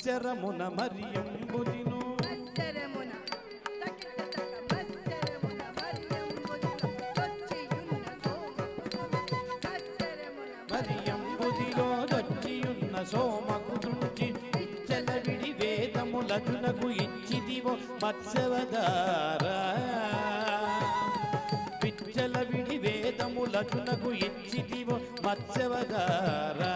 మత్స్యరమున మరియంబుదిను మరియంబుదిలో దొచ్చియున్న సోమకు దృంచి విడి వేదములచునకు ఇచ్చిదివో మత్స్యవదారా విచ్చల విడి వేదములచునకు ఇచ్చిదివో మత్స్యవదారా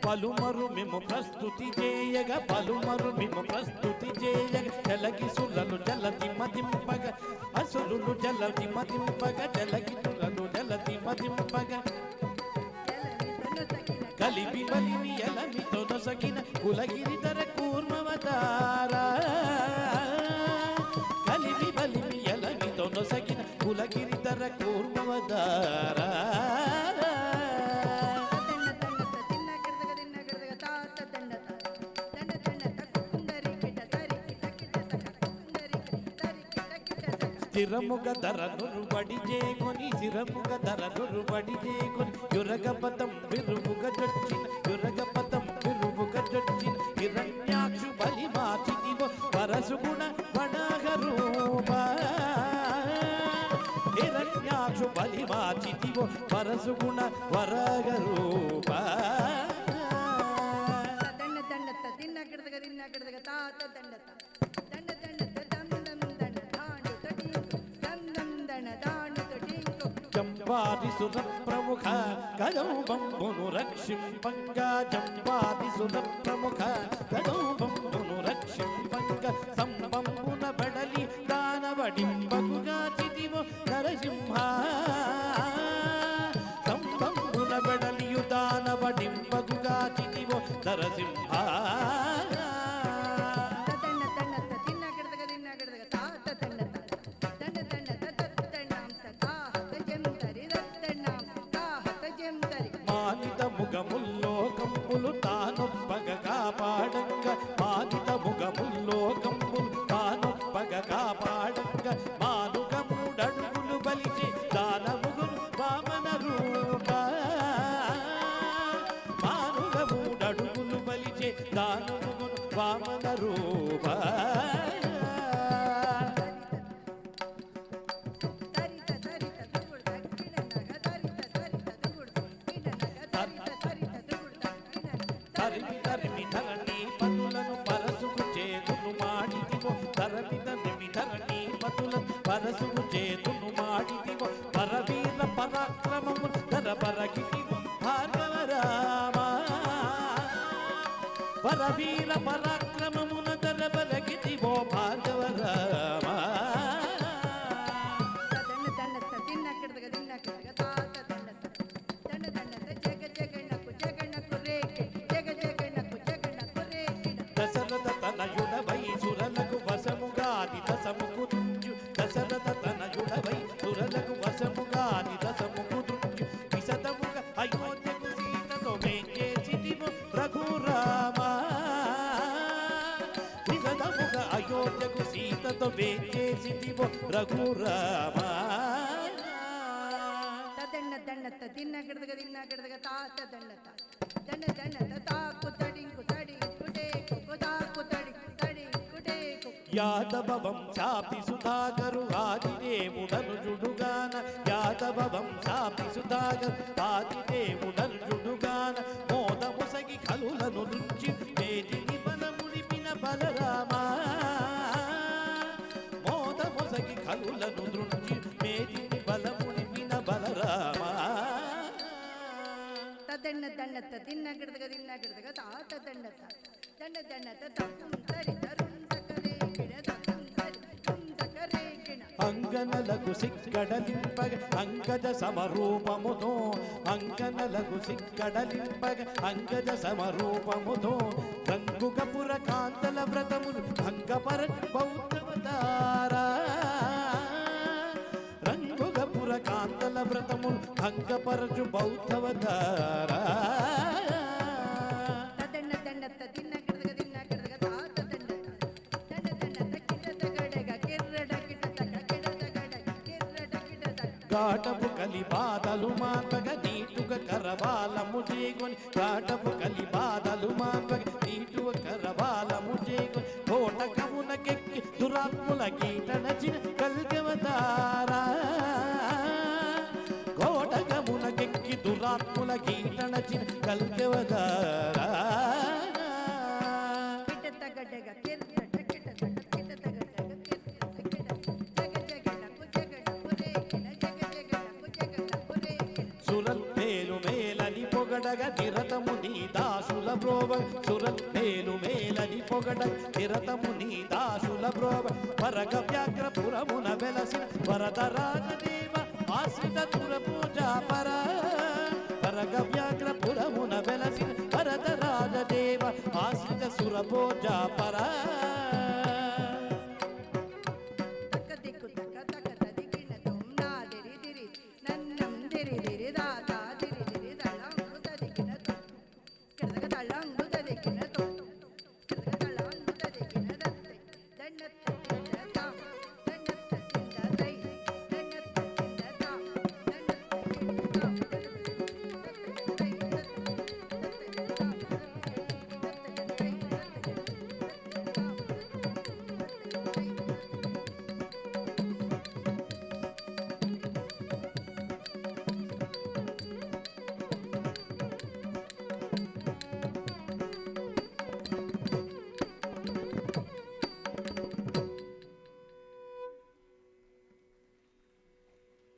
పలుమరు మేము ప్రస్తుతి చేయగ పలుమరు మేము ప్రస్తుతి చేయగ జలకి సురలు జలతి మదింపగ అసురులు జలతి మదింపగ జలకి సురలు జలతి మదింపగ కలిపి బలిని ఎలమితో నొసగిన కులగిరిధర కూర్మవతారా కలిపి బలిని ఎలమితో నొసగిన కులగిరిధర కూర్మవతారా స్థిరముగ ధరనురు బడి చేకొని స్థిరముగ ధరనురు బడి చేకొని యురగపతం విరువుగ జొచ్చిన యురగపతం విరువుగ జొచ్చిన హిరణ్యాక్షు బలి మార్చిదివో పరసుగుణ వడగరూప హిరణ్యాక్షు బలి మార్చిదివో పరసుగుణ వరగరూప జంబాది సుర ప్రముఖ కదౌబంబును రక్షింపంగా జంబాది సుర ప్రముఖ కదౌబంబును రక్షింపంగ సంబంబున బడలి దానవడింబగుగా చిదివో నరసింహ సంబంబున బడలియు దానవడింబగుగా చిదివో నరసింహ మానిత ముగముల్లో కంపులు తానొప్పగ కాపాడంగ మానిత ముగముల్లో కంపులు తానొప్పగ కాపాడంగ మానుగ మూడడుగులు బలిచి దానముగురు వామన రూప మానుగ మూడడుగులు బలిచి దానముగురు వామన రూప తరిమి తరిమి ధరణి పతులను పరసుకు చేతును మాడిదివో తరిమి తరిమి ధరణి పతులను పరసుకు చేతును మాడిదివో పరవీర పరాక్రమము ధర పరగిదివో భార్గవ రామ పరవీర పరాక్రమమున ధర పరగిదివో భార్గవ రామ దశరథ తనయుడవై సురలకు వశముగాది దశముకు దుంజు దశరథ తనయుడవై సురలకు వశముగాది దశముకు దుంజు విశదముగ అయోధ్యకు సీతతో వేంచేసిదివో రఘురామ విశదముగ అయోధ్యకు సీతతో వేంచేసిదివో రఘురామ దండ దండత తిన్న గిడదగ తాత దండత దండ దండత తాకు తడింకు తడింకుటే తాకు తడింకుటే యాదవ వంశాపి సుధాకరు ఆదిదేవుడను జుడుగాన యాదవ వంశాపి సుధాకరు ఆదిదేవుడను జుడుగాన మోదముసగి కలులను నుంచి మేదిని బలమునిపిన బలరామ మోదముసగి కలులను నుంచి మేదిని బలమునిపిన బలరామ దండ దండత తిన్న గిడదగ తాత దండత దండ దండత తక్కుం తరి తరుణ్ సకరే గిడ తక్కుం తరి సకరే గిడ అంగనలకు సిక్కడలింపగ అంగజ సమరూపముతో అంగనలకు సిక్కడలింపగ అంగజ సమరూపముతో గంగుకపుర కాంతల వ్రతములు భంగపర బౌద్ధవతారా రంగుగపుర కాంతల వ్రతములు భంగపరచు బౌద్ధవతారా దండ దండత తిన్న గిడదగ తాత దండత దండ దండత కిడత గడగ కిర్రడ కిట ఘాటపు కలి బాధలు మాపగ నీటుగా కరవాలము చేకొని ఘాటపు కలి బాధలు మాపగ నీటుగా కరవాలము చేకొని కోటకమునకెక్కి దురాత్ముల గీట నచిన కల్గవతారా కోటకమునకెక్కి దురాత్ముల గీట నచిన కల్గవతారా సురత్మేలు మేలని పొగడగ నిరతము నీ దాసుల బ్రోవ సురత్మేలు మేలని పొగడ నిరతము నీ దాసుల బ్రోవ వరగ వ్యాఘ్రపురమున వెలసిన వరదరాజదేవ ఆశ్రిత తురపు